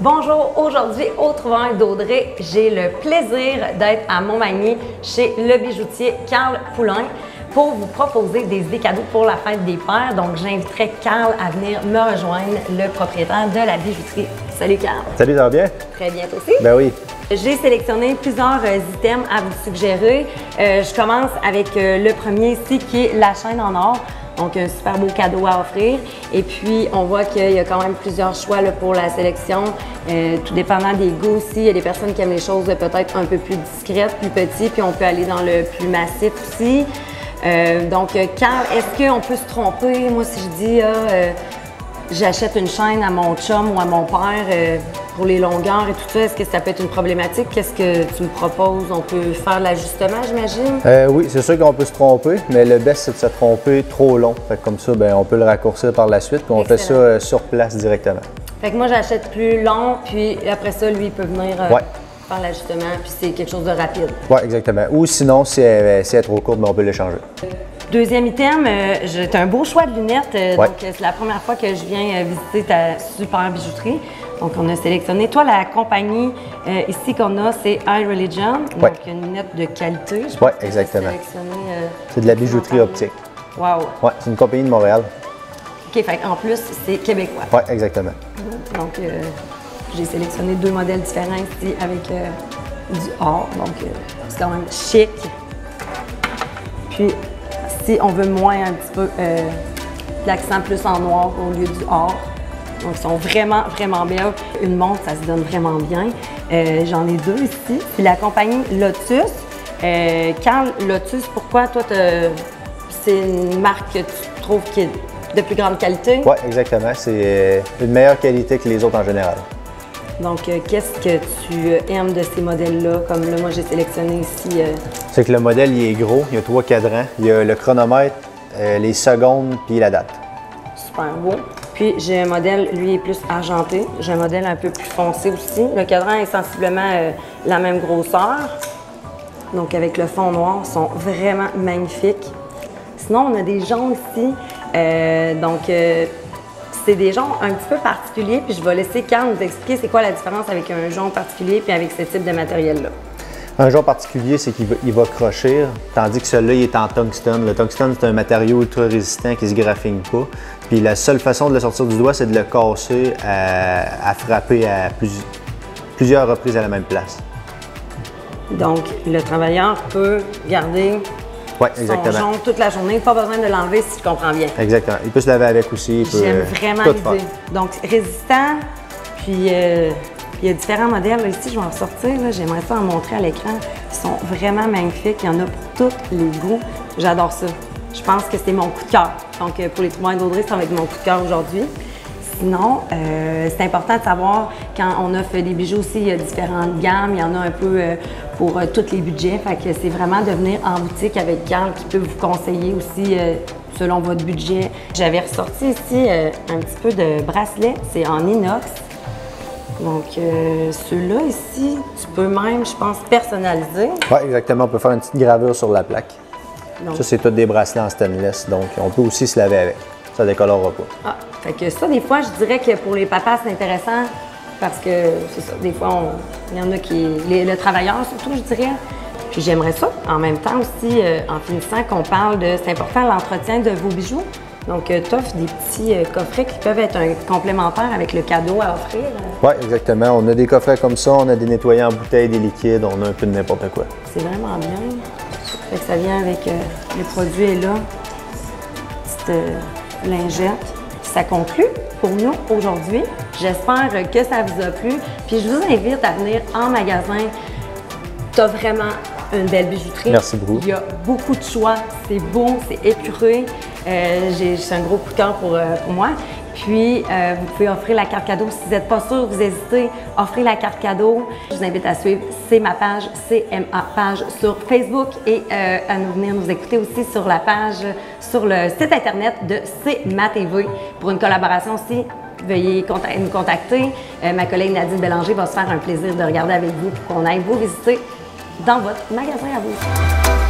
Bonjour, aujourd'hui au Trouvailles d'Audrey, j'ai le plaisir d'être à Montmagny chez le bijoutier Carl Poulain pour vous proposer des idées cadeaux pour la fête des pères. Donc j'inviterai Carl à venir me rejoindre, le propriétaire de la bijouterie. Salut Carl. Salut, ça va bien? Très bien, toi aussi? Ben oui. J'ai sélectionné plusieurs items à vous suggérer. Je commence avec le premier ici qui est la chaîne en or. Donc, un super beau cadeau à offrir. Et puis, on voit qu'il y a quand même plusieurs choix là, pour la sélection. Tout dépendant des goûts aussi. Il y a des personnes qui aiment les choses peut-être un peu plus discrètes, plus petites. Puis, on peut aller dans le plus massif aussi. Donc, Carl, est-ce qu'on peut se tromper? Moi, si je dis, j'achète une chaîne à mon chum ou à mon père pour les longueurs et tout ça, est-ce que ça peut être une problématique? Qu'est-ce que tu me proposes? On peut faire l'ajustement, j'imagine? Oui, c'est sûr qu'on peut se tromper, mais le best, c'est de se tromper trop long. Fait que comme ça, ben, on peut le raccourcir par la suite, puis on fait ça sur place directement. Fait que moi, j'achète plus long, puis après ça, lui, il peut venir faire l'ajustement, puis c'est quelque chose de rapide. Oui, exactement. Ou sinon, si elle est trop courte, ben, on peut l'échanger. Deuxième item, j'ai un beau choix de lunettes. Donc, c'est la première fois que je viens visiter ta super bijouterie. Donc, on a sélectionné. Toi, la compagnie ici qu'on a, c'est Eye Religion. Donc, une lunette de qualité. Oui, exactement. C'est de la bijouterie optique. Wow! Oui, c'est une compagnie de Montréal. OK, fait en plus, c'est québécois. Oui, exactement. Donc, j'ai sélectionné deux modèles différents ici avec du or. Donc, c'est quand même chic. Puis, si on veut moins un petit peu l'accent plus en noir au lieu du or. Donc, ils sont vraiment, vraiment belles. Une montre, ça se donne vraiment bien. J'en ai deux ici. Puis la compagnie Lotus. Carl, Lotus, pourquoi toi, c'est une marque que tu trouves qui est de plus grande qualité? Oui, exactement. C'est une meilleure qualité que les autres en général. Donc, qu'est-ce que tu aimes de ces modèles-là? Comme là, moi, j'ai sélectionné ici. C'est que le modèle, il est gros. Il y a 3 cadrans. Il y a le chronomètre, les secondes, puis la date. Super beau. Puis, j'ai un modèle, lui, est plus argenté. J'ai un modèle un peu plus foncé aussi. Le cadran est sensiblement la même grosseur. Donc, avec le fond noir, ils sont vraiment magnifiques. Sinon, on a des jaunes ici. C'est des jaunes un petit peu particuliers, puis je vais laisser Carl nous expliquer c'est quoi la différence avec un jaune particulier puis avec ce type de matériel-là. Un jaune particulier, c'est qu'il va crochir, tandis que celui-là, il est en tungstène. Le tungstène, c'est un matériau ultra résistant qui ne se graphine pas. Puis la seule façon de le sortir du doigt, c'est de le casser à frapper à plusieurs reprises à la même place. Donc, le travailleur peut garder son jaune toute la journée, pas besoin de l'enlever si je comprends bien. Exactement. Il peut se laver avec aussi. J'aime vraiment l'idée. Donc, résistant, puis il y a différents modèles. Là, ici, je vais en sortir. J'aimerais ça en montrer à l'écran. Ils sont vraiment magnifiques. Il y en a pour tous les goûts. J'adore ça. Je pense que c'est mon coup de cœur. Donc, pour les Trouvailles d'Audrey, ça va être mon coup de cœur aujourd'hui. Sinon, c'est important de savoir, quand on offre des bijoux aussi, il y a différentes gammes, il y en a un peu pour tous les budgets. Fait que c'est vraiment de venir en boutique avec Carl qui peut vous conseiller aussi selon votre budget. J'avais ressorti ici un petit peu de bracelet, c'est en inox. Donc, ceux-là ici, tu peux même, je pense, personnaliser. Oui, exactement. On peut faire une petite gravure sur la plaque. Donc, ça, c'est tous des bracelets en stainless, donc on peut aussi se laver avec. Ça ne décolorera pas. Ah, fait que ça, des fois, je dirais que pour les papas, c'est intéressant parce que, c'est ça, des fois, il y en a qui... le travailleur, surtout, je dirais. Puis j'aimerais ça, en même temps aussi, en finissant, qu'on parle de... C'est important, l'entretien de vos bijoux. Donc, tu offres des petits coffrets qui peuvent être un complémentaire avec le cadeau à offrir. Oui, exactement. On a des coffrets comme ça, on a des nettoyants en bouteille, des liquides, on a un peu de n'importe quoi. C'est vraiment bien. Fait que ça vient avec les produits là, petite lingette. Ça conclut pour nous aujourd'hui. J'espère que ça vous a plu. Puis je vous invite à venir en magasin. Tu as vraiment une belle bijouterie. Merci beaucoup. Il y a beaucoup de choix. C'est beau, c'est épuré. C'est un gros coup de cœur pour moi. Puis, vous pouvez offrir la carte cadeau. Si vous n'êtes pas sûr, vous hésitez, offrez la carte cadeau. Je vous invite à suivre C'est ma page, CMA page sur Facebook et à venir nous écouter aussi sur la page, sur le site internet de C'est ma TV. Pour une collaboration aussi, veuillez nous contacter. Ma collègue Nadine Bélanger va se faire un plaisir de regarder avec vous pour qu'on aille vous visiter dans votre magasin à vous.